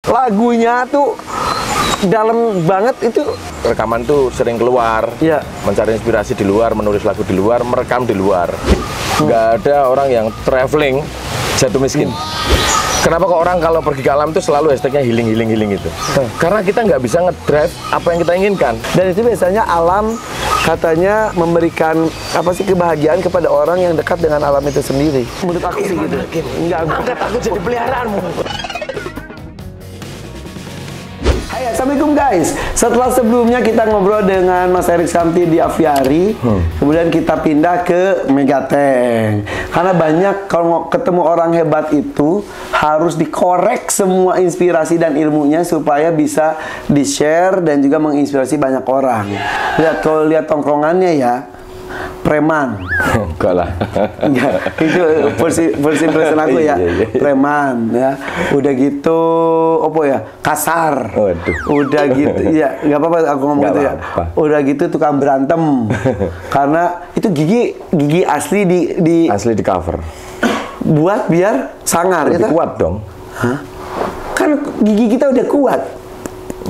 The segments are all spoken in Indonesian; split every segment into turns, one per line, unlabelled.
lagunya tuh dalam banget itu.
Rekaman tuh sering keluar,
Iya.
mencari inspirasi di luar, menulis lagu di luar, merekam di luar. Nggak ada orang yang traveling jatuh miskin. Kenapa kok orang kalau pergi ke alam itu selalu hashtagnya healing itu? Karena kita nggak bisa ngedrive apa yang kita inginkan.
Dan itu biasanya alam katanya memberikan apa sih kebahagiaan kepada orang yang dekat dengan alam itu sendiri. Menurut aku sih gitu. Enggak, aku jadi peliharaanmu. Hai, assalamualaikum guys. Setelah sebelumnya kita ngobrol dengan Mas Erik Samti di Aviari, kemudian kita pindah ke Megatank. Karena banyak kalau ketemu orang hebat itu harus dikorek semua inspirasi dan ilmunya supaya bisa di-share dan juga menginspirasi banyak orang. Lihat kalau lihat tongkrongannya ya, preman.
Enggak lah.
Enggak, itu versi aku ya. Preman ya. Udah gitu apa ya? Kasar.
Waduh.
Udah gitu ya, enggak apa-apa aku ngomong gitu ya. Udah gitu tukang berantem. Karena itu gigi asli
asli di cover.
Buat biar sangar
lebih
gitu.
Kuat dong.
Hah? Kan gigi kita udah kuat.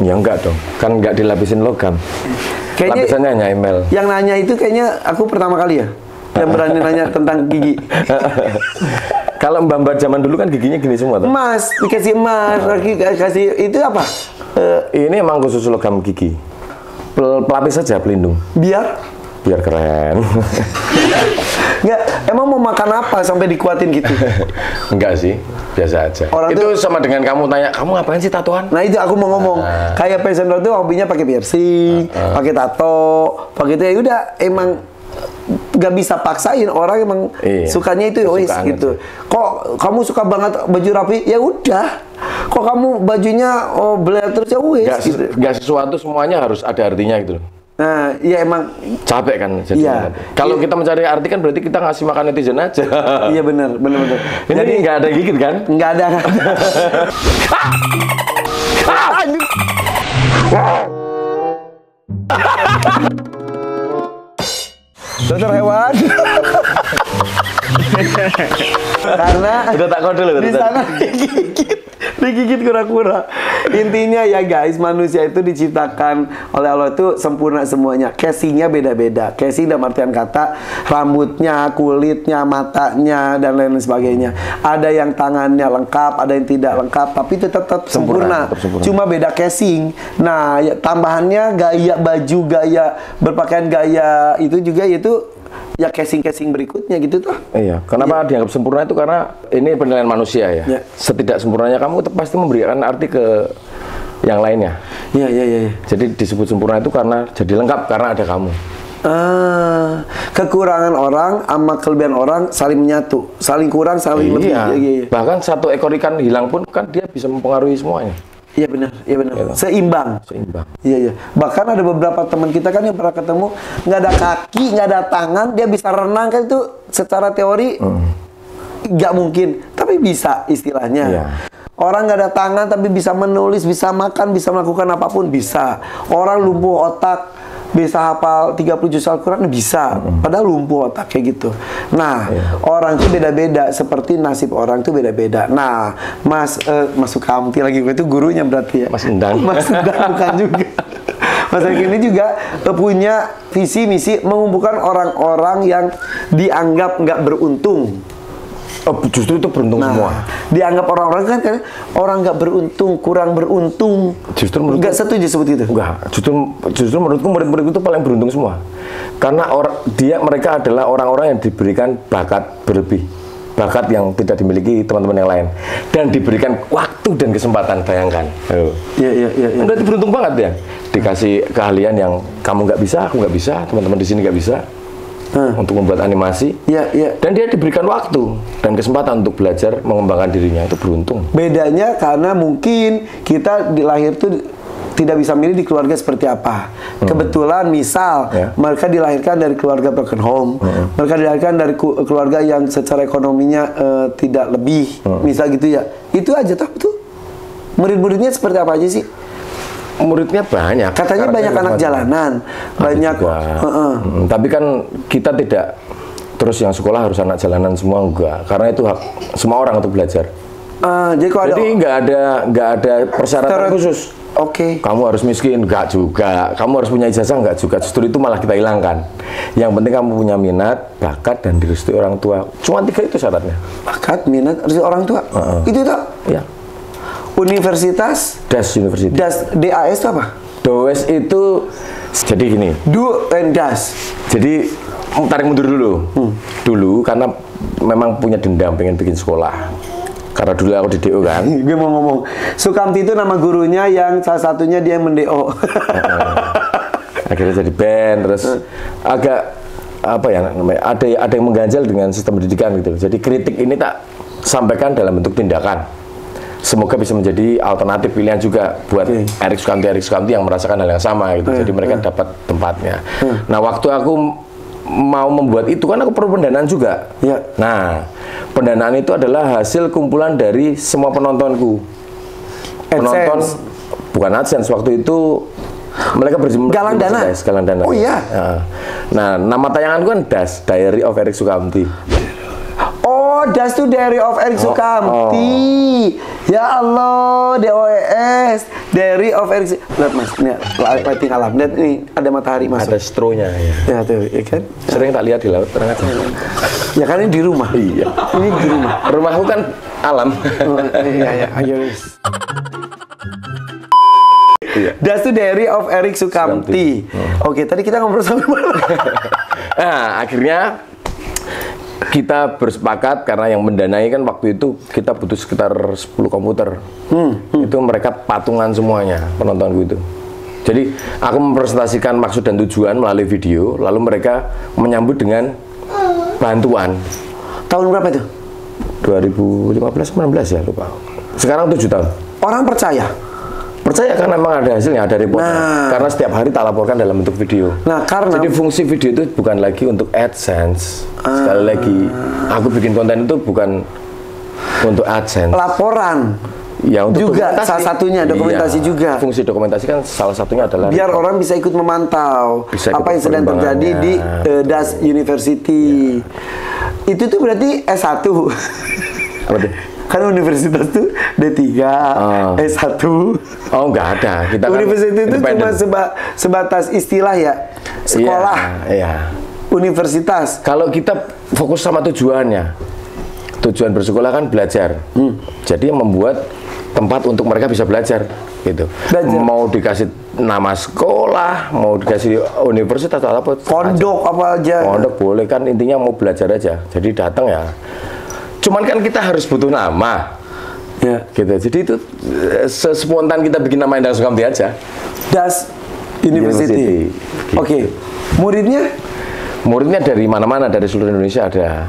Ya enggak dong. Kan enggak dilapisin logam.
Kayaknya
lapisannya hanya email. Yang
nanya itu kayaknya aku pertama kali ya yang berani nanya tentang gigi.
Kalau mbak-mbak zaman dulu kan giginya gini semua tuh.
Emas, dikasih emas, kasih itu apa?
Ini emang khusus logam gigi. Pelapis saja pelindung.
Biar
keren.
Nggak, emang mau makan apa sampai dikuatin gitu?
Enggak sih, biasa aja.
Orang
itu
tuh,
sama dengan kamu tanya, kamu ngapain sih tatoan?
Nah itu aku mau ngomong, kayak passion tuh hobinya pakai piercing, pakai tato, pakai itu ya udah emang gak bisa paksain orang emang sukanya itu ya wis gitu. Kok kamu suka banget baju rapi? Ya udah. Kok kamu bajunya beler terus ya wis.
Gak sesuatu semuanya harus ada artinya gitu.
Nah, ya emang
capek kan jadinya. Kalau kita mencari arti kan berarti kita ngasih makan netizen aja.
Iya benar.
Jadi nggak ada gigit kan?
Nggak ada. Dokter hewan. Karena
udah tak kode loh.
Di sana digigit kura-kura. Intinya ya guys, manusia itu diciptakan oleh Allah itu sempurna semuanya. Casingnya beda-beda. Casing dalam artian kata rambutnya, kulitnya, matanya dan lain sebagainya. Ada yang tangannya lengkap, ada yang tidak lengkap, tapi itu tetap sempurna. Cuma beda casing. Nah, ya, tambahannya gaya baju, gaya berpakaian, gaya itu juga yaitu ya casing-casing berikutnya gitu tuh.
Iya. Kenapa dianggap sempurna itu karena ini penilaian manusia ya. Setidak sempurnanya kamu pasti memberikan arti ke yang lainnya.
Iya.
Jadi disebut sempurna itu karena jadi lengkap karena ada kamu.
Kekurangan orang sama kelebihan orang saling menyatu, saling kurang, saling lebih. Iya.
Bahkan satu ekor ikan hilang pun kan dia bisa mempengaruhi semuanya.
Iya benar. Seimbang. Iya. Bahkan ada beberapa teman kita kan yang pernah ketemu nggak ada kaki, nggak ada tangan, dia bisa renang kan itu secara teori nggak mungkin, tapi bisa istilahnya.
Iya.
Orang nggak ada tangan tapi bisa menulis, bisa makan, bisa melakukan apapun bisa. Orang lumpuh otak bisa hafal 30 juz Al-Quran bisa, padahal lumpuh otak kayak gitu. Nah, orang itu beda-beda, seperti nasib orang itu beda-beda. Nah, Mas Sukamti lagi gue itu gurunya berarti ya.
Mas Endang.
Mas Endang bukan juga. Mas Erik ini juga punya visi misi mengumpulkan orang-orang yang dianggap nggak beruntung.
Justru itu beruntung semua.
Dianggap orang-orang kan orang nggak beruntung, kurang beruntung.
Justru menurutku
nggak setuju seperti itu.
Enggak. Justru menurutku murid-murid itu paling beruntung semua. Karena mereka adalah orang-orang yang diberikan bakat berlebih, bakat yang tidak dimiliki teman-teman yang lain, dan diberikan waktu dan kesempatan. Bayangkan.
Iya.
Berarti beruntung banget ya. Dikasih keahlian yang kamu nggak bisa, aku nggak bisa, teman-teman di sini nggak bisa. Untuk membuat animasi, dan dia diberikan waktu dan kesempatan untuk belajar mengembangkan dirinya, itu beruntung.
Bedanya karena mungkin kita dilahir tuh tidak bisa milih di keluarga seperti apa. Kebetulan misal mereka dilahirkan dari keluarga broken home, mereka dilahirkan dari keluarga yang secara ekonominya tidak lebih, misal gitu ya. Itu aja tuh. Murid-muridnya seperti apa aja sih?
Muridnya banyak.
Katanya banyak anak jalanan, banyak.
Tapi kan kita tidak terus yang sekolah harus anak jalanan semua, enggak. Karena itu hak semua orang untuk belajar.
Jadi kalau
Jadi nggak ada persyaratan khusus.
Oke.
Kamu harus miskin, nggak juga. Kamu harus punya ijazah, nggak juga. Justru itu malah kita hilangkan. Yang penting kamu punya minat, bakat, dan direstui orang tua. Cuma 3 itu syaratnya.
Bakat, minat, direstui orang tua. Itu tak?
Ya.
Universitas?
DAS University.
DAS itu apa?
DOS itu jadi gini.
Do and Das.
Jadi tarik mundur dulu. Dulu karena memang punya dendam pengen bikin sekolah. Karena dulu aku di DO kan.
Gue mau ngomong, Sukamti itu nama gurunya yang salah satunya dia yang men-DO.
Akhirnya jadi band, terus agak apa ya namanya? Ada yang mengganjal dengan sistem pendidikan gitu. Jadi kritik ini tak sampaikan dalam bentuk tindakan. Semoga bisa menjadi alternatif pilihan juga buat Erik Sukamti yang merasakan hal yang sama gitu. Jadi mereka dapat tempatnya. Nah, waktu aku mau membuat itu kan aku perlu pendanaan juga.
Ya.
Nah, pendanaan itu adalah hasil kumpulan dari semua penontonku. Penonton bukan AdSense waktu itu mereka berjumlah
Galang Dana.
Galang Dana.
Oh iya.
Nah, nama tayanganku kan DAS, Diary of Erik Sukamti.
Oh, Das itu Diary of Erik Sukamti. Ya Allah, DOES, Diary of Erik. Lihat Mas, ini lighting alam. Lihat ini ada matahari masuk.
Ada stronya ya.
Ya tuh, ya kan?
Sering tak lihat di laut, terang aja.
Ya kan ini di rumah.
Iya.
Ini di rumah.
Rumahku kan alam.
Oh, iya, ayo wis.
Iya.
Das itu Diary of Erik Sukamti. Oke, tadi kita ngobrol sampai mana?
Nah, akhirnya kita bersepakat karena yang mendanai kan waktu itu kita butuh sekitar 10 komputer. Itu mereka patungan semuanya penontonku itu. Jadi aku mempresentasikan maksud dan tujuan melalui video, lalu mereka menyambut dengan bantuan.
Tahun berapa itu?
2015-16 ya lupa. Sekarang 7 tahun.
Orang percaya.
Percaya karena memang ada hasilnya, ada reportnya.
Nah.
Karena setiap hari tak laporkan dalam bentuk video.
Nah, karena
Jadi fungsi video itu bukan lagi untuk AdSense. Sekali lagi, aku bikin konten itu bukan untuk AdSense.
laporan.
Ya untuk
juga
dokumentasi.
salah satunya dokumentasi
Iya.
juga.
Fungsi dokumentasi kan salah satunya adalah
Biar orang bisa ikut memantau
Bisa ikut
apa yang sedang terjadi di Das University. Itu tuh berarti S1.
apa tuh?
Kan universitas tuh D3, S1.
Oh, enggak ada. Kita kan
Universitas itu cuma
independen.
sebatas istilah ya. Sekolah.
Iya.
Universitas.
Kalau kita fokus sama tujuannya, tujuan bersekolah kan belajar. Jadi yang membuat tempat untuk mereka bisa belajar, gitu.
Belajar.
Mau dikasih nama sekolah, mau dikasih universitas atau apa?
Pondok apa aja.
Pondok boleh kan, intinya mau belajar aja. Jadi datang ya. Cuman kan kita harus butuh nama.
Ya.
Gitu. Jadi itu sespontan kita bikin nama Endang Sukamti aja.
Das University.
Gitu.
Oke. Muridnya
Muridnya dari mana-mana, dari seluruh Indonesia ada.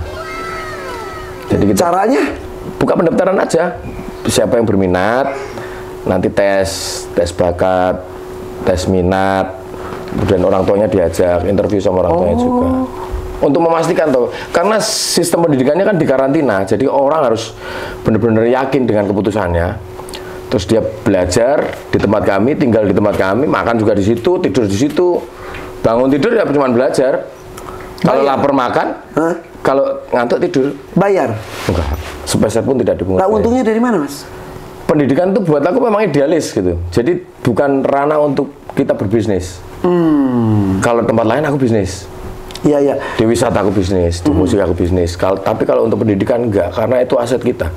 Jadi kita
caranya
buka pendaftaran aja. Siapa yang berminat, nanti tes bakat, tes minat, kemudian orang tuanya diajak, interview sama orang tuanya juga. Untuk memastikan tuh, karena sistem pendidikannya kan dikarantina, jadi orang harus benar-benar yakin dengan keputusannya. Terus dia belajar di tempat kami, tinggal di tempat kami, makan juga di situ, tidur di situ, bangun tidur ya cuma belajar. Kalau lapar makan, kalau ngantuk tidur.
bayar.
Enggak, sepeser pun tidak dipungut.
Nah, untungnya dari mana, Mas?
Pendidikan itu buat aku memang idealis gitu. Jadi bukan ranah untuk kita berbisnis. Kalau tempat lain aku bisnis.
Iya, iya.
Di wisata aku bisnis, di musik aku bisnis. Tapi kalau untuk pendidikan enggak, karena itu aset kita.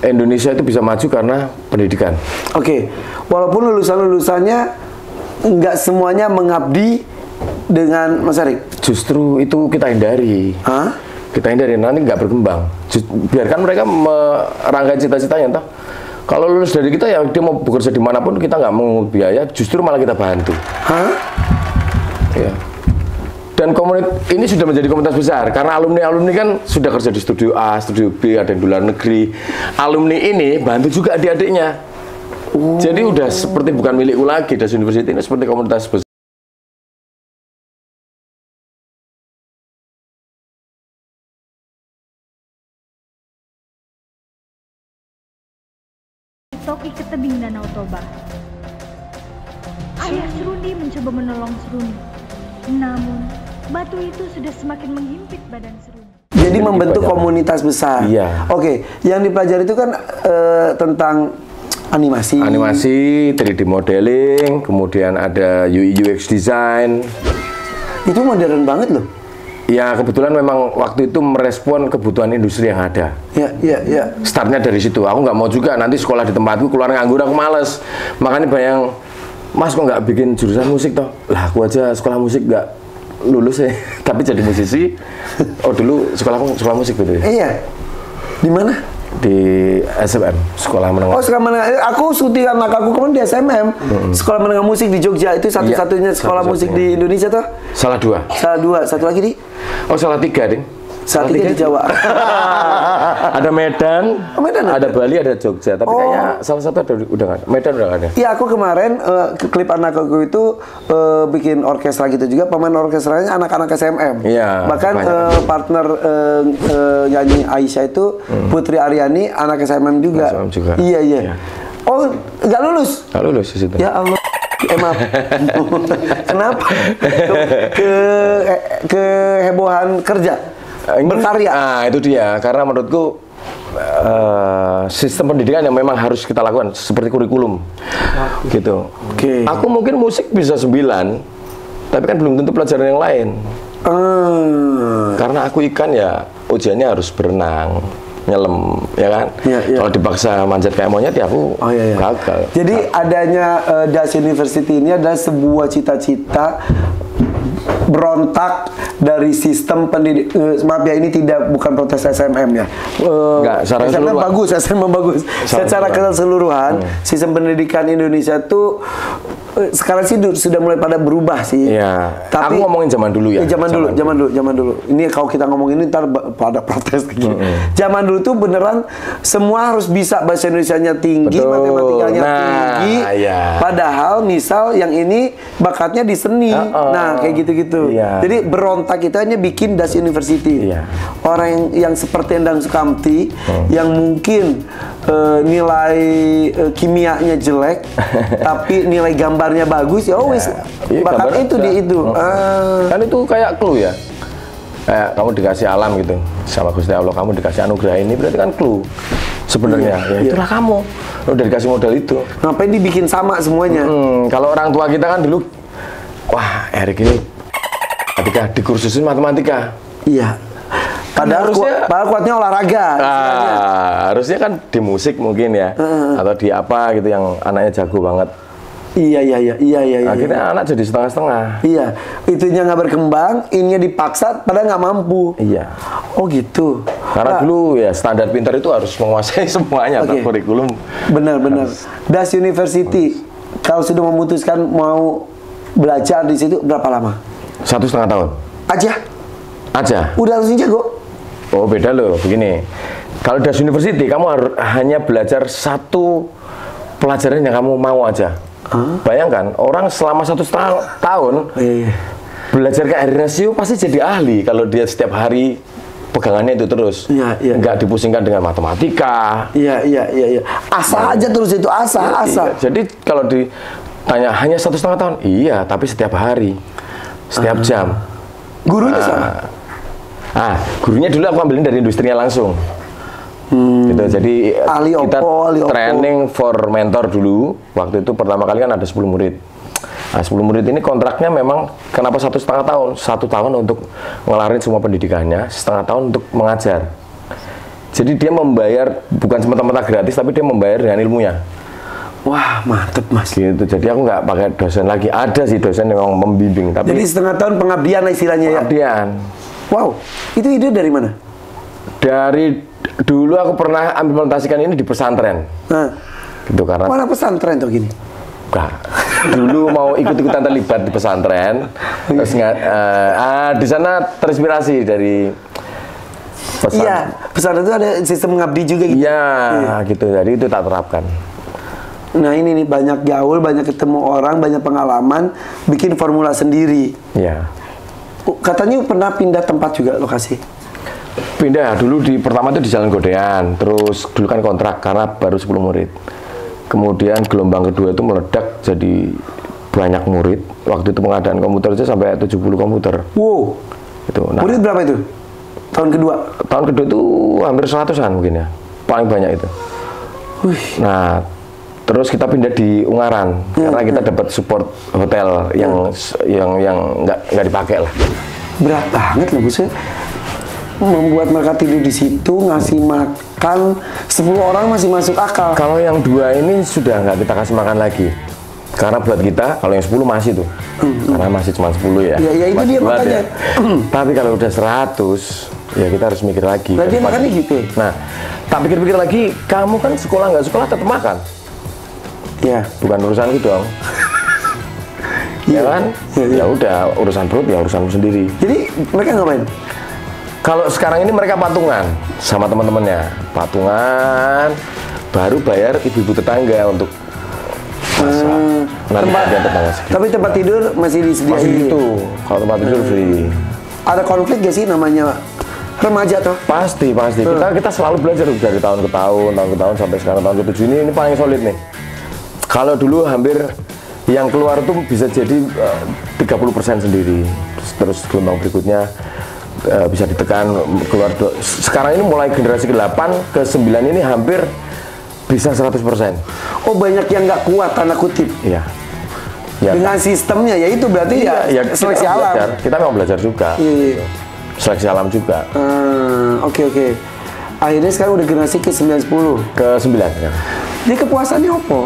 Indonesia itu bisa maju karena pendidikan.
Oke. Walaupun lulusan-lulusannya nggak semuanya mengabdi dengan Mas Erik.
Justru itu kita hindari.
Hah?
Kita hindari, nanti nggak berkembang. Biarkan mereka merangkai cita-citanya. Entah kalau lulus dari kita ya dia mau bekerja dimanapun kita nggak mengungut biaya, justru malah kita bantu.
Hah?
Ya. Dan ini sudah menjadi komunitas besar karena alumni kan sudah kerja di studio A, studio B, ada yang di luar negeri. Alumni ini bantu juga adik-adiknya. Jadi udah seperti bukan milikku lagi, Das University ini seperti komunitas besar.
Toki ke tebing Danau Toba. Ayah Seruni mencoba menolong Seruni. Namun, batu itu sudah semakin menghimpit badan Seruni.
Jadi membentuk komunitas besar.
Iya.
Oke, yang dipelajari itu kan tentang animasi.
Animasi, 3D modeling, kemudian ada UI UX design.
Itu modern banget loh.
Ya kebetulan memang waktu itu merespon kebutuhan industri yang ada.
Ya.
Startnya dari situ. Aku nggak mau juga nanti sekolah di tempatku keluar nganggur, aku males. Makanya banyak, Mas kok nggak bikin jurusan musik toh? Lah aku aja sekolah musik nggak lulus ya, tapi jadi musisi. Oh dulu sekolah musik gitu ya?
Iya. Di mana?
Di SMM, sekolah menengah.
Oh, sekolah menengah. Aku syuting anak aku kemarin di SMM. Sekolah menengah musik di Jogja. Itu satu-satunya sekolah musik di Indonesia tuh.
Salah dua.
Satu lagi di?
Oh salah tiga, Ding.
Salah tiga di Jawa.
Ada Medan, ada Bali, ada Jogja. Tapi kayaknya salah satu udah nggak ada. Medan udah nggak ada.
Iya, aku kemarin klip anak aku itu bikin orkestra gitu juga. Pemain orkestranya anak-anak SMM.
Iya.
Bahkan partner nyanyi Aisyah itu Putri Aryani, anak SMM juga.
SMM juga.
Iya. Oh, nggak lulus?
Nggak lulus di situ.
Ya Allah. Maaf. Kenapa? Kehebohan kerja. Berkarya.
Nah, itu dia. Karena menurutku sistem pendidikan yang memang harus kita lakukan seperti kurikulum. Gitu.
Oke.
Aku mungkin musik bisa 9, tapi kan belum tentu pelajaran yang lain. Karena aku ikan ya ujiannya harus berenang, nyelam, ya kan?
Iya.
Kalau dipaksa manjat kayak monyet ya aku gagal.
Jadi adanya Das University ini adalah sebuah cita-cita berontak dari sistem pendidikan. Maaf ya, ini bukan protes SMM ya.
Enggak, secara
SMM bagus, SMM bagus. Secara keseluruhan, sistem pendidikan Indonesia tuh sekarang sih sudah mulai pada berubah sih.
Iya.
Tapi
aku ngomongin zaman dulu ya.
Zaman dulu. Ini kalau kita ngomongin ini ntar pada protes gitu. Zaman dulu tuh beneran semua harus bisa bahasa Indonesianya tinggi, matematikanya tinggi.
Iya.
Padahal misal yang ini bakatnya di seni. Nah, kayak gitu-gitu.
Iya.
Jadi berontak kita hanya bikin Das University.
Iya.
Orang yang seperti Endang Sukamti yang mungkin nilai kimianya jelek tapi nilai gambarnya bagus ya wis bakatnya itu di itu.
Kan itu kayak clue ya. Kayak kamu dikasih alam gitu sama Gusti Allah, kamu dikasih anugerah ini berarti kan clue sebenarnya. Itulah kamu. Udah dikasih modal itu.
Ngapain dibikin sama semuanya?
Kalau orang tua kita kan dulu, wah Erik ini ketika dikursusin matematika.
Iya. Padahal kuatnya olahraga.
Harusnya kan di musik mungkin ya, atau di apa gitu yang anaknya jago banget.
Iya.
Akhirnya anak jadi setengah-setengah.
Iya, itunya nggak berkembang, ininya dipaksa, padahal nggak mampu.
Iya.
Oh gitu.
Karena dulu ya standar pintar itu harus menguasai semuanya atau kurikulum.
Benar. Das University, kalau sudah memutuskan mau belajar di situ berapa lama?
1,5 tahun. Aja.
Udah langsung jago?
Oh beda loh, begini. Kalau Das University, kamu hanya belajar satu pelajaran yang kamu mau aja. Bayangkan, orang selama 1,5 tahun belajar ke air rasio pasti jadi ahli kalau dia setiap hari pegangannya itu terus.
Iya.
Nggak dipusingkan dengan matematika.
Iya. Asal aja terus itu, asal.
Iya. Jadi kalau ditanya hanya 1,5 tahun, iya, tapi setiap hari, setiap jam.
Gurunya sama?
Gurunya dulu aku ambilin dari industrinya langsung. Gitu. Jadi kita training for mentor dulu. Waktu itu pertama kali kan ada 10 murid. Nah, 10 murid ini kontraknya memang kenapa 1,5 tahun? 1 tahun untuk ngelarin semua pendidikannya, 1,5 tahun untuk mengajar. Jadi dia membayar bukan semata-mata gratis, tapi dia membayar dengan ilmunya.
Wah, mantep Mas.
Gitu. Jadi aku nggak pakai dosen lagi. Ada sih dosen yang memang membimbing. Tapi
jadi 1,5 tahun pengabdian istilahnya ya?
Pengabdian.
Wow, itu ide dari mana?
Dari dulu aku pernah implementasikan ini di pesantren. Gitu karena.
Mana pesantren tuh gini?
Nah, dulu mau ikut-ikutan terlibat di pesantren. Terus di sana terinspirasi dari pesantren.
Iya, pesantren itu ada sistem mengabdi juga gitu.
Iya, gitu. Jadi itu tak terapkan.
Nah ini nih banyak gaul, banyak ketemu orang, banyak pengalaman, bikin formula sendiri.
Iya.
Katanya pernah pindah tempat juga lokasi?
Pindah dulu pertama itu di Jalan Godean, terus dulu kan kontrak karena baru 10 murid. Kemudian gelombang kedua itu meledak jadi banyak murid. Waktu itu pengadaan komputer aja sampai 70 komputer.
Wow.
Itu. Nah,
murid berapa itu? Tahun kedua?
Tahun kedua itu hampir 100-an mungkin ya, paling banyak itu. Nah, terus kita pindah di Ungaran karena kita dapat support hotel yang nggak dipakai lah.
Berat banget loh maksudnya. Membuat mereka tidur di situ, ngasih makan 10 orang masih masuk akal.
Kalau yang 2 ini sudah nggak kita kasih makan lagi. Karena buat kita, kalau yang 10 masih tuh. Karena masih cuma 10 ya.
Ya itu
masih
dia
buat
makanya.
Ya. Tapi kalau udah 100, ya kita harus mikir lagi.
Nah, dia makannya gitu.
Nah, tak pikir-pikir lagi, kamu kan sekolah nggak sekolah tetap makan.
Ya.
Bukan urusanku dong. Ya kan? Ya udah, urusan perut ya urusanmu sendiri.
Jadi mereka ngapain?
Kalau sekarang ini mereka patungan sama teman-temannya. Patungan, baru bayar ibu-ibu tetangga untuk masak. Nanti bagian tetangga sedikit.
Tapi tempat tidur masih disediain
Masih
gitu?
gitu. Kalau tempat tidur free.
Ada konflik gak sih namanya remaja tuh?
Pasti. Kita selalu belajar dari tahun ke tahun sampai sekarang tahun ke-7 ini paling solid nih. Kalau dulu hampir yang keluar tuh bisa jadi 30% sendiri. Terus gelombang berikutnya bisa ditekan keluar. Sekarang ini mulai generasi ke-8 ke-9 ini hampir bisa 100%.
Oh, banyak yang nggak kuat tanda kutip.
Iya. Ya,
dengan sistemnya ya itu berarti ya seleksi alam.
Kita memang belajar juga.
Iya.
Seleksi alam juga.
Oke. Akhirnya sekarang udah generasi ke-9 10.
Ke-9 ya.
Jadi kepuasannya apa?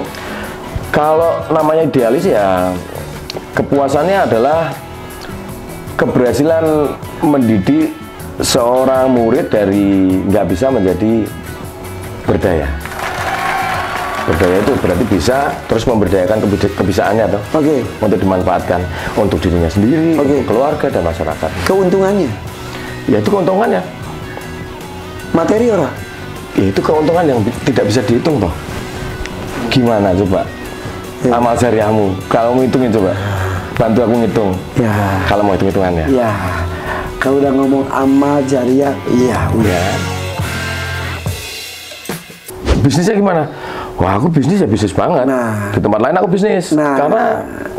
Kalau namanya idealis ya kepuasannya adalah keberhasilan mendidik seorang murid dari nggak bisa menjadi berdaya. Berdaya itu berarti bisa terus memberdayakan kebisaannya toh.
Oke.
Untuk dimanfaatkan untuk dirinya sendiri, untuk keluarga dan masyarakat.
Keuntungannya?
Ya itu keuntungannya.
Materi orang?
Ya, itu keuntungan yang tidak bisa dihitung toh. Gimana coba? Ya. Amal jariahmu, kalau mau hitungin coba. Bantu aku ngitung.
Ya.
Kalau mau hitung-hitungannya.
Ya. Kalau udah ngomong amal jariah, iya.
Bisnisnya gimana? Wah, aku bisnis ya bisnis banget.
Nah.
Di tempat lain aku bisnis.
Nah.
Karena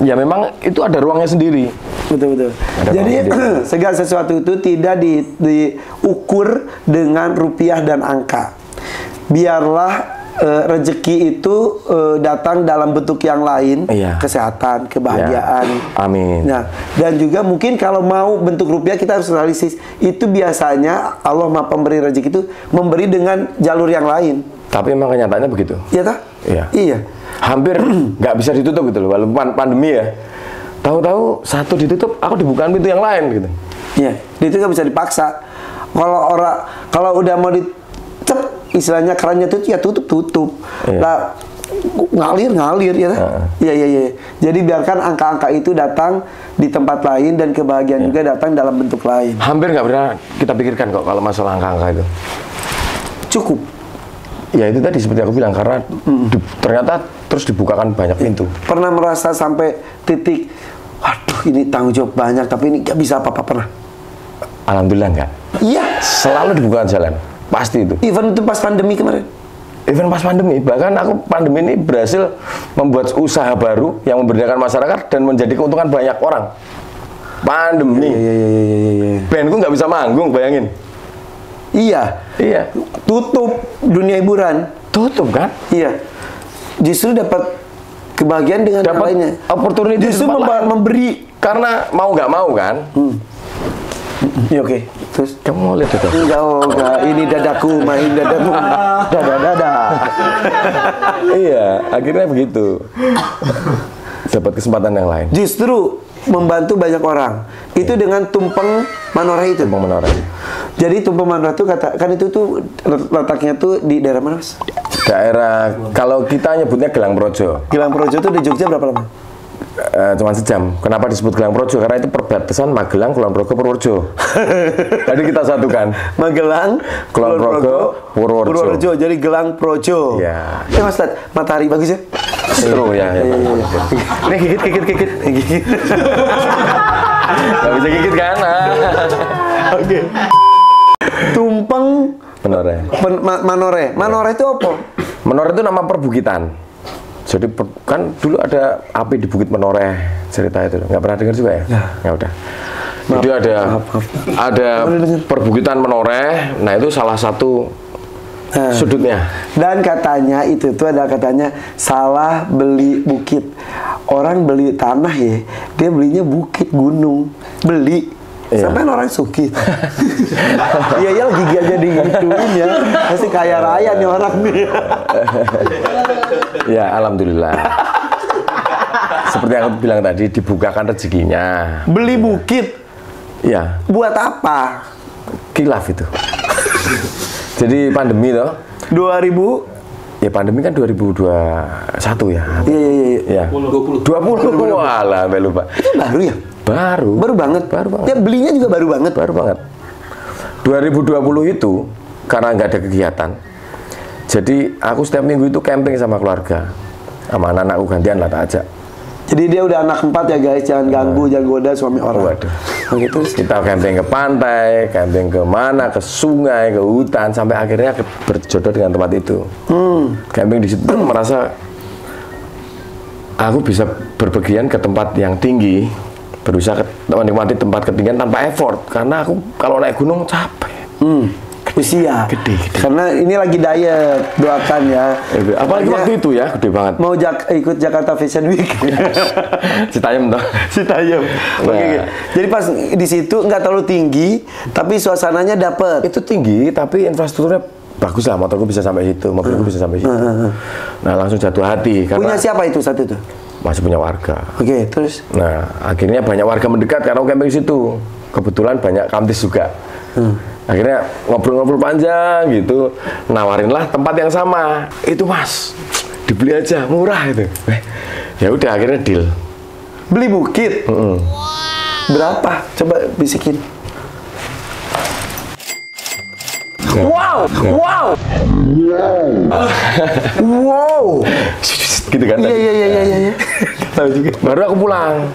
ya memang itu ada ruangnya sendiri.
Betul. Jadi segala sesuatu itu tidak diukur dengan rupiah dan angka. Biarlah rezeki itu datang dalam bentuk yang lain, kesehatan, kebahagiaan.
Amin.
Nah, dan juga mungkin kalau mau bentuk rupiah kita harus analisis. Itu biasanya Allah Maha Pemberi rezeki itu memberi dengan jalur yang lain.
Tapi emang kenyataannya begitu.
Iya tak? Iya.
Hampir nggak bisa ditutup gitu loh, walaupun pandemi ya. Tahu-tahu satu ditutup, aku dibukakan pintu yang lain gitu.
Iya, itu nggak bisa dipaksa. Kalau udah mau dicep, istilahnya kerannya tutup ya tutup. Lah ngalir ya. Iya. Jadi biarkan angka-angka itu datang di tempat lain dan kebahagiaan juga datang dalam bentuk lain.
Hampir nggak pernah kita pikirkan kok kalau masalah angka-angka itu.
Cukup.
Ya itu tadi seperti aku bilang karena ternyata terus dibukakan banyak pintu.
Pernah merasa sampai titik, waduh ini tanggung jawab banyak tapi ini nggak bisa apa-apa pernah?
Alhamdulillah enggak.
Iya.
Selalu dibukakan jalan. Pasti itu.
Even itu pas pandemi kemarin?
Even pas pandemi. Bahkan aku pandemi ini berhasil membuat usaha baru yang memberdayakan masyarakat dan menjadi keuntungan banyak orang. Pandemi.
Iya.
Bandku nggak bisa manggung, bayangin.
Iya. Tutup dunia hiburan.
Tutup kan?
Iya. Justru dapat kebahagiaan dengan yang lainnya.
Opportunity
justru memberi
karena mau nggak mau kan?
Ya, oke. Terus
kamu mau lihat itu?
Enggak. Ini dadaku, main dadamu. Dada.
Iya, akhirnya begitu. Dapat kesempatan yang lain.
Justru membantu banyak orang. Itu dengan tumpeng manoreh itu.
Tumpeng manoreh.
Jadi tumpeng manoreh itu kan itu tuh letaknya tuh di daerah mana, Mas?
Daerah kalau kita nyebutnya Gelang Projo.
Gelang Projo itu di Jogja berapa lama?
Cuma sejam. Kenapa disebut Gelang Projo? Karena itu perbatasan Magelang, Kulon Progo, Purworejo. Jadi kita satukan. Magelang, Kulon Progo, Purworejo.
Jadi Gelang Projo.
Ya.
Mas Tad, matahari bagus ya?
Seru ya. Ini gigit. Gak bisa gigit kan?
Oke. Tumpeng
Manoreh.
Manoreh itu apa?
Manoreh itu nama perbukitan. Jadi kan dulu ada api di Bukit Menoreh, cerita itu. Nggak pernah dengar juga ya? Ya udah. Jadi ada perbukitan Menoreh. Nah itu salah satu sudutnya.
Dan katanya itu tuh ada katanya salah beli bukit. Orang beli tanah ya, dia belinya bukit gunung. Beli. Sampai orang sukit. Iya ya lagi gak jadi gituin ya. Masih kaya raya nih orang nih.
Ya alhamdulillah. Seperti yang aku bilang tadi, dibukakan rezekinya.
Beli bukit.
Ya.
Buat apa?
Kilaf itu. Jadi pandemi toh.
2000.
Ya pandemi kan 2021 ya.
Iya.
20. Walah, lupa.
Itu baru ya?
Baru banget.
Ya belinya juga baru banget.
2020 itu karena nggak ada kegiatan. Jadi aku setiap minggu itu camping sama keluarga. Sama anak-anakku gantian lah tak ajak.
Jadi dia udah anak 4 ya guys, jangan ganggu, jangan goda suami orang.
Waduh. Gitu. Kita camping ke pantai, camping ke mana, ke sungai, ke hutan, sampai akhirnya berjodoh dengan tempat itu. Camping di situ merasa aku bisa berpergian ke tempat yang tinggi, berusaha menikmati tempat ketinggian tanpa effort, karena aku kalau naik gunung capek.
Usia
gede.
Karena ini lagi diet, doakan ya.
Apalagi waktu itu ya, gede banget.
Mau ikut Jakarta Fashion Week.
Citayam toh.
Citayam. Oke. Jadi pas di situ nggak terlalu tinggi, tapi suasananya dapet.
Itu tinggi, tapi infrastrukturnya bagus lah. Motorku bisa sampai situ, mobilku bisa sampai situ. Nah langsung jatuh hati. Karena
punya siapa itu saat itu?
Masih punya warga.
Oke, terus?
Nah akhirnya banyak warga mendekat karena aku camping di situ. Kebetulan banyak kamtis juga. Akhirnya ngobrol-ngobrol panjang gitu, nawarinlah tempat yang sama. Itu mas, dibeli aja, murah itu. Ya udah akhirnya deal.
Beli bukit. Berapa? Coba bisikin. Wow.
Gitu kan?
Iya.
Tahu juga. Baru aku pulang.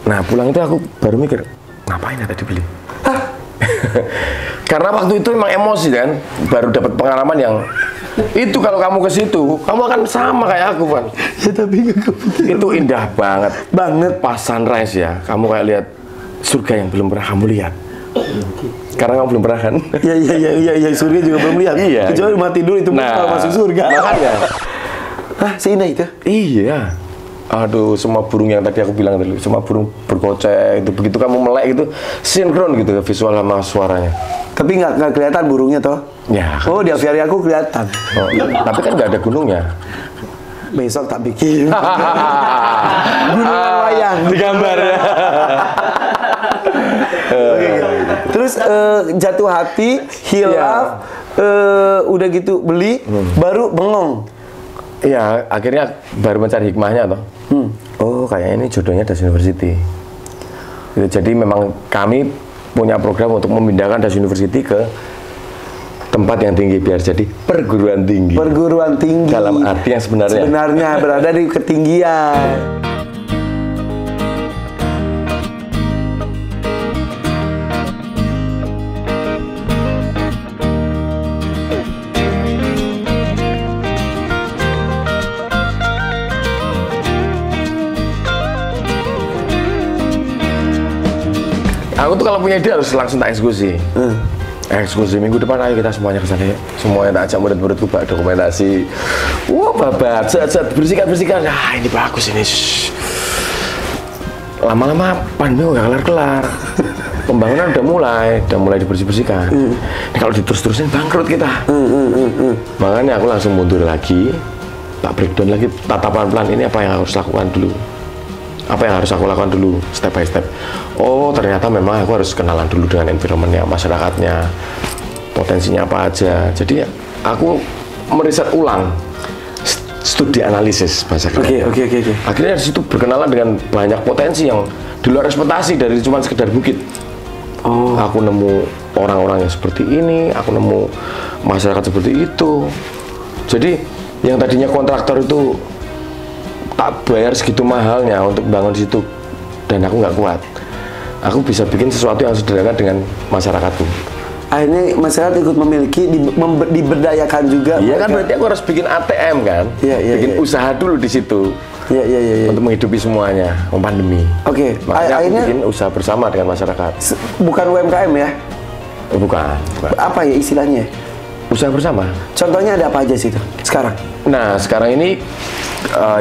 Nah pulang itu aku baru mikir, ngapain ya tadi beli? Karena waktu itu emang emosi kan, baru dapat pengalaman yang itu kalau kamu ke situ, kamu akan sama kayak aku kan.
Ya tapi
itu indah banget pas sunrise ya, kamu kayak lihat surga yang belum pernah kamu lihat. Karena kamu belum pernah kan?
Iya, surga juga belum lihat.
Iya.
Kecuali mati dulu itu kalau masuk surga.
Makanya.
Hah, seindah itu?
Iya. Aduh, semua burung yang tadi aku bilang tadi, semua burung berkocek itu, begitu kamu melek itu sinkron gitu visual sama suaranya.
Tapi nggak kelihatan burungnya toh?
Ya.
Oh, di aviari aku kelihatan.
Oh, tapi kan nggak ada gunungnya.
Besok tak bikin. Gunungan wayang
digambar ya.
Oke. Terus jatuh hati, hilaf, udah gitu beli, baru bengong.
Iya, akhirnya baru mencari hikmahnya toh. Oh, kayaknya ini jodohnya Das University. Jadi memang kami punya program untuk memindahkan Das University ke tempat yang tinggi biar jadi perguruan tinggi.
Perguruan tinggi.
Dalam arti yang sebenarnya.
Sebenarnya berada di ketinggian.
Aku tuh kalau punya ide harus langsung tak eksekusi. Eksekusi minggu depan ayo kita semuanya ke sana. Semuanya tak ajak murid-muridku buat dokumentasi. Wah, babat, set bersihkan. Nah, ini bagus ini. Lama-lama pandemi nggak kelar-kelar. Pembangunan udah mulai dibersih-bersihkan. Ini kalau diterus-terusin bangkrut kita. Makanya aku langsung mundur lagi, tak breakdown lagi tatapan pelan ini apa yang harus lakukan dulu. Apa yang harus aku lakukan dulu step by step. Oh ternyata memang aku harus kenalan dulu dengan environmentnya, masyarakatnya, potensinya apa aja. Jadi aku meriset ulang, studi analisis bahasa kita.
Oke.
Akhirnya di situ berkenalan dengan banyak potensi yang di luar ekspektasi dari cuma sekedar bukit. Oh. Aku nemu orang-orang yang seperti ini, aku nemu masyarakat seperti itu. Jadi yang tadinya kontraktor itu tak bayar segitu mahalnya untuk bangun di situ dan aku nggak kuat. Aku bisa bikin sesuatu yang sederhana dengan masyarakatku.
Akhirnya masyarakat ikut memiliki, diberdayakan juga.
Iya kan berarti aku harus bikin ATM kan, bikin usaha dulu di situ.
Iya.
Untuk menghidupi semuanya, pandemi.
Oke.
Makanya aku
Akhirnya
bikin usaha bersama dengan masyarakat.
bukan UMKM ya?
Bukan.
Apa ya istilahnya?
Usaha bersama.
Contohnya ada apa aja sih itu sekarang?
Nah, sekarang ini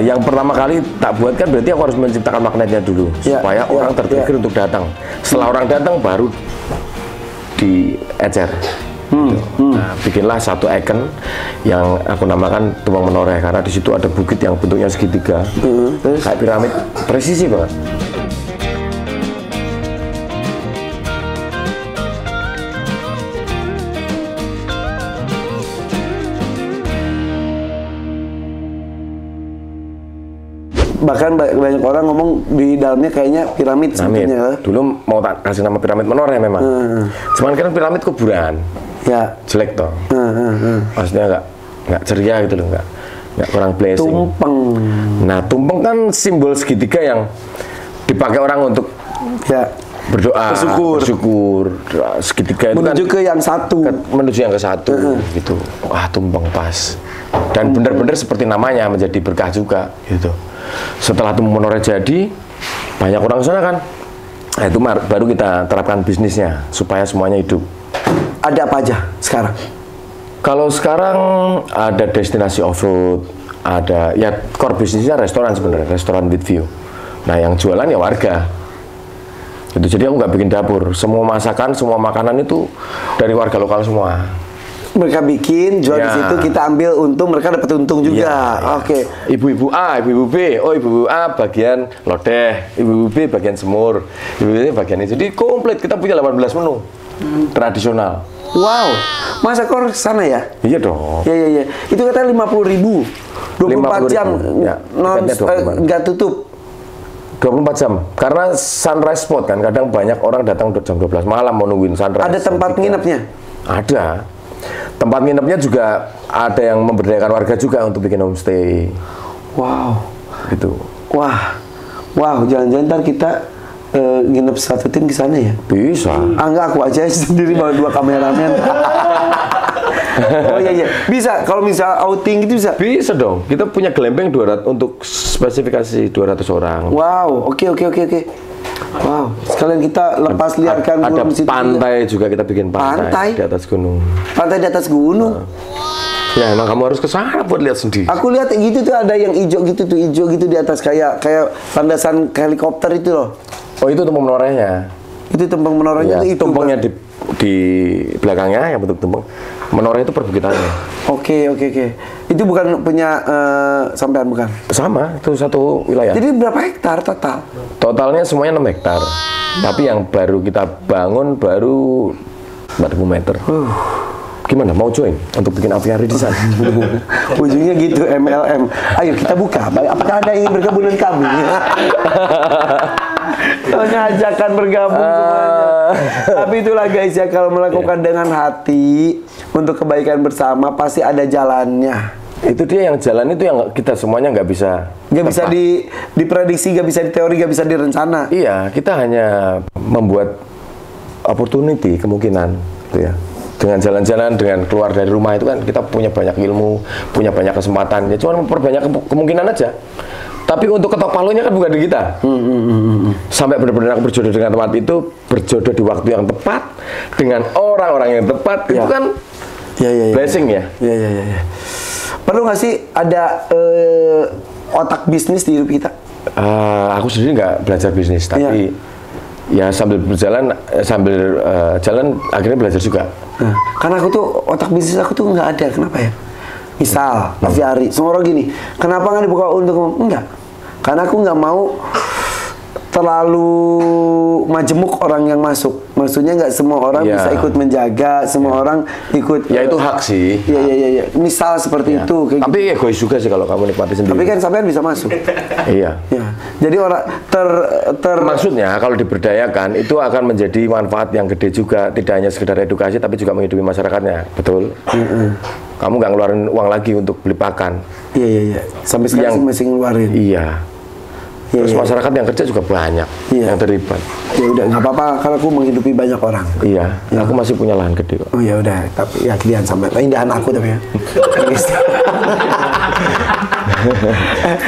yang pertama kali tak buat kan berarti aku harus menciptakan magnetnya dulu supaya orang tertrigger untuk datang. Setelah orang datang baru diecer. Nah, bikinlah satu icon yang aku namakan Tumpeng Menoreh karena di situ ada bukit yang bentuknya segitiga, kayak piramid, presisi banget.
Bahkan banyak orang ngomong di dalamnya kayaknya piramid sebetulnya.
Dulu mau tak kasih nama piramid Menoreh memang. Cuman kan piramid kuburan.
Ya.
Jelek toh. Maksudnya nggak ceria gitu loh, nggak kurang blessing.
Tumpeng.
Nah, tumpeng kan simbol segitiga yang dipakai orang untuk berdoa, bersyukur. Segitiga itu
menuju ke yang satu.
Menuju yang ke satu gitu. Wah, tumpeng pas. Dan benar-benar seperti namanya menjadi berkah juga gitu. Setelah Tumpeng Menoreh jadi, banyak orang sana kan. Nah, itu baru kita terapkan bisnisnya supaya semuanya hidup.
Ada apa aja sekarang?
Kalau sekarang ada destinasi off-road, ada ya core bisnisnya restoran sebenarnya, restoran with view. Nah, yang jualan ya warga. Gitu. Jadi aku nggak bikin dapur. Semua masakan, semua makanan itu dari warga lokal semua.
Mereka bikin, jual di situ, kita ambil untung, mereka dapat untung juga. Oke.
Ibu-ibu A, ibu-ibu B. Oh, ibu-ibu A bagian lodeh, ibu-ibu B bagian semur, ibu-ibu B bagian ini. Jadi komplit, kita punya 18 menu tradisional.
Wow, masa kor sana ya?
Iya dong.
Iya. Itu katanya 50.000, 24 jam, nggak tutup.
24 jam, karena sunrise spot kan, kadang banyak orang datang jam 12 malam mau nungguin sunrise.
Ada tempat nginepnya?
Ada. Tempat nginepnya juga ada yang memberdayakan warga juga untuk bikin homestay.
Wow.
Gitu.
Wow, jangan-jangan ntar kita nginep satu tim di sana ya?
Bisa.
Enggak, aku aja sendiri bawa 2 kameramen. Oh iya. Bisa, kalau misal outing gitu bisa?
Bisa dong. Kita punya glamping 200 untuk spesifikasi 200 orang.
Wow, oke. Wow, sekalian kita lepas liarkan
ada
di situ
pantai juga kita bikin pantai di atas gunung.
Pantai di atas gunung.
Ya, emang kamu harus ke sana buat lihat sendiri.
Aku lihat gitu tuh ada yang hijau gitu di atas kayak landasan helikopter itu loh.
Oh, itu tumpeng menorehnya.
Itu tumpeng menorehnya itu.
Tumpengnya di belakangnya yang bentuk tumpeng. Menoreh itu perbukitannya.
Oke. Itu bukan punya sampean bukan?
Sama, itu satu wilayah.
Jadi berapa hektar total?
Totalnya semuanya 6 hektar. Tapi yang baru kita bangun baru 4.000 meter. Gimana, mau join untuk bikin aviari di sana?
Ujungnya gitu, MLM. Ayo kita buka. Apakah ada yang ingin bergabung dengan kami? Soalnya ajakan bergabung semuanya. Tapi itulah guys ya, kalau melakukan dengan hati untuk kebaikan bersama pasti ada jalannya.
Itu dia yang jalan itu yang kita semuanya nggak bisa
diprediksi, nggak bisa di teori, nggak bisa direncana.
Iya, kita hanya membuat opportunity, kemungkinan gitu ya. Dengan jalan-jalan, dengan keluar dari rumah itu kan kita punya banyak ilmu, punya banyak kesempatan. Ya cuma memperbanyak kemungkinan aja. Tapi untuk ketok palunya kan bukan di kita. Sampai benar-benar aku berjodoh dengan tempat itu, berjodoh di waktu yang tepat, dengan orang-orang yang tepat, itu kan blessing ya.
Iya. Perlu nggak sih ada otak bisnis di hidup kita?
Aku sendiri nggak belajar bisnis, tapi ya sambil jalan akhirnya belajar juga.
Karena aku tuh otak bisnis aku tuh nggak ada, kenapa ya? Misal, aviari, semua orang gini, kenapa nggak dibuka untuk enggak? Karena aku nggak mau terlalu majemuk orang yang masuk. Maksudnya nggak semua orang bisa ikut menjaga, semua orang ikut.
Ya itu hak sih.
Iya. Misal seperti itu. Kayak
tapi egois juga sih kalau kamu nikmati sendiri.
Tapi kan sampean bisa masuk.
Iya.
Jadi orang
maksudnya kalau diberdayakan itu akan menjadi manfaat yang gede juga. Tidak hanya sekedar edukasi, tapi juga menghidupi masyarakatnya. Betul. Kamu nggak ngeluarin uang lagi untuk beli pakan.
Iya. Sampai sekarang masih ngeluarin.
Iya. Terus masyarakat yang kerja juga banyak yang terlibat.
Ya udah nggak apa-apa, karena aku menghidupi banyak orang.
Iya, aku masih punya lahan gede kok.
Oh ya udah, tapi ya kalian sampai indahan aku tapi ya.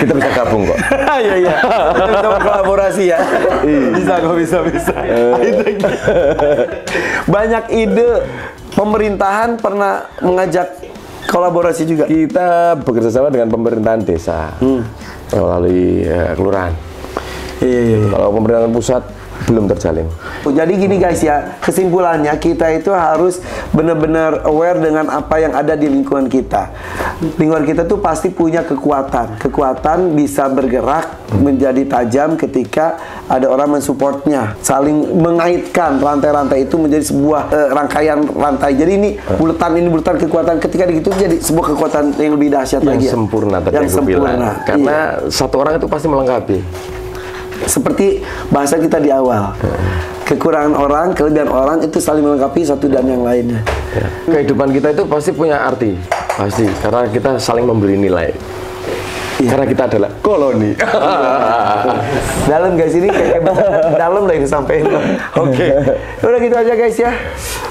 Kita bisa gabung kok.
Iya iya. Kita bisa berkolaborasi ya. Bisa kok bisa. Banyak ide pemerintahan pernah mengajak kolaborasi juga.
Kita bekerja sama dengan pemerintahan desa melalui kelurahan.
Iya.
Kalau pemerintahan pusat belum terjalin.
Jadi gini guys ya, kesimpulannya kita itu harus benar-benar aware dengan apa yang ada di lingkungan kita. Lingkungan kita tuh pasti punya kekuatan. Kekuatan bisa bergerak menjadi tajam ketika ada orang mensupportnya. Saling mengaitkan rantai-rantai itu menjadi sebuah rangkaian rantai. Jadi ini bulatan kekuatan. Ketika begitu jadi sebuah kekuatan yang lebih dahsyat lagi.
Yang sempurna tadi yang sempurna. Karena satu orang itu pasti melengkapi.
Seperti bahasa kita di awal, kekurangan orang, kelebihan orang itu saling melengkapi satu dan yang lainnya.
Kehidupan kita itu pasti punya arti, pasti, karena kita saling memberi nilai. Karena kita adalah koloni.
Dalam guys, ini kayak dalam lah ini sampai. Oke. Udah gitu aja guys ya.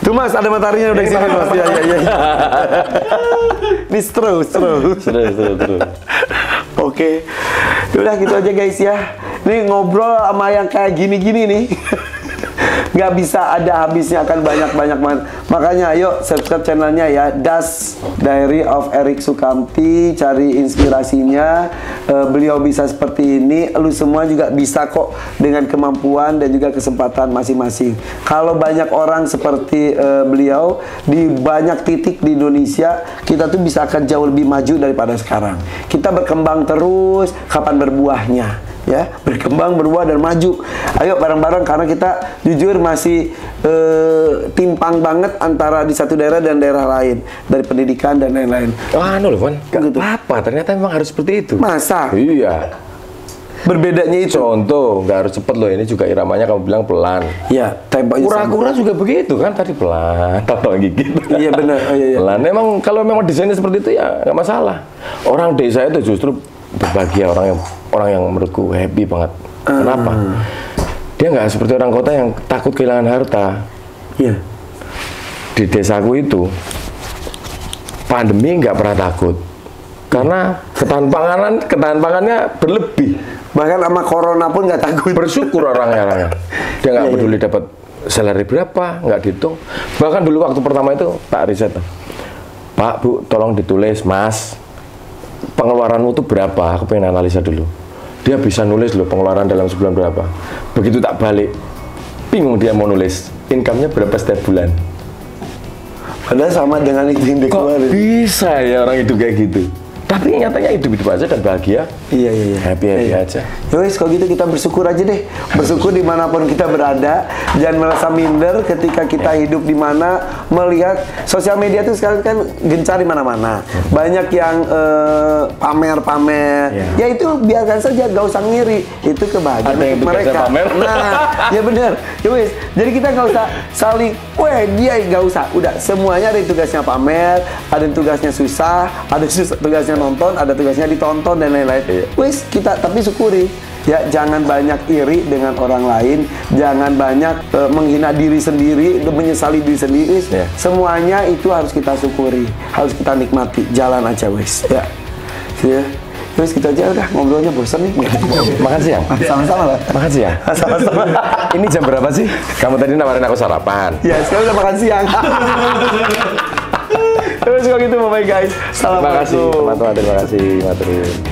Tuh Mas, ada mataharinya udah di sini Mas. Iya. Ini terus. Oke. Udah gitu aja guys ya. Ini ngobrol sama yang kayak gini-gini nih. Nggak bisa ada habisnya, akan banyak banget. Makanya ayo subscribe channelnya ya, Das Diary of Erik Sukamti. Cari inspirasinya. Beliau bisa seperti ini, lu semua juga bisa kok dengan kemampuan dan juga kesempatan masing-masing. Kalau banyak orang seperti beliau di banyak titik di Indonesia, kita tuh bisa akan jauh lebih maju daripada sekarang. Kita berkembang terus, kapan berbuahnya? Ya, berkembang, berbuah, dan maju. Ayo bareng-bareng, karena kita jujur masih timpang banget antara di satu daerah dan daerah lain, dari pendidikan dan lain-lain.
Loh Wan, gak
Gitu.
apa-apa, ternyata memang harus seperti itu.
Masa?
Iya.
Berbedanya itu.
Contoh, nggak harus cepet loh, ini juga iramanya kamu bilang pelan.
Ya, tempanya sama.
Kura-kura juga begitu kan, tadi pelan, kalau gigit.
Iya benar. Oh, iya.
Pelan, memang kalau memang desainnya seperti itu ya nggak masalah. Orang desa itu justru berbahagia, orang yang menurutku happy banget. Kenapa? Dia nggak seperti orang kota yang takut kehilangan harta.
Iya.
Di desaku itu pandemi nggak pernah takut karena ketahanan pangannya berlebih.
Bahkan sama corona pun nggak takut.
Bersyukur orangnya. Dia nggak peduli dapat salary berapa, nggak dihitung. Bahkan dulu waktu pertama itu tak riset, Pak Bu tolong ditulis Mas, pengeluaranmu itu berapa? Aku pengen analisa dulu. Dia bisa nulis loh pengeluaran dalam sebulan berapa. Begitu tak balik, bingung dia mau nulis income-nya berapa setiap bulan.
Padahal sama dengan itu yang dikeluarin.
Bisa ya orang hidup kayak gitu. Tapi nyatanya hidup aja dan bahagia.
Iya.
Happy aja.
Yowes, kalau gitu kita bersyukur aja deh. Bersyukur dimanapun kita berada. Jangan merasa minder ketika kita hidup di mana, melihat sosial media tuh sekarang kan gencar di mana-mana. Banyak yang pamer-pamer. Ya itu biarkan saja, gak usah ngiri. Itu kebahagiaan
ada yang
mereka.
pamer.
Nah, ya bener. Yowes, jadi kita gak usah saling, dia gak usah. Udah, semuanya ada yang tugasnya pamer, ada yang tugasnya susah, ada tugasnya nonton, ada tugasnya ditonton dan lain-lain. Wis, kita tapi syukuri. Ya, jangan banyak iri dengan orang lain, jangan banyak menghina diri sendiri, menyesali diri sendiri. Semuanya itu harus kita syukuri, harus kita nikmati. Jalan aja, wis. Ya. Terus kita aja udah ngobrolnya bosan nih.
Makasih ya.
Sama-sama lah.
Makasih ya.
Sama-sama.
Ini jam berapa sih? Kamu tadi nawarin aku sarapan.
Ya, sekarang udah makan siang. Terus kalau gitu, bye-bye guys.
Terima kasih teman-teman, terima kasih.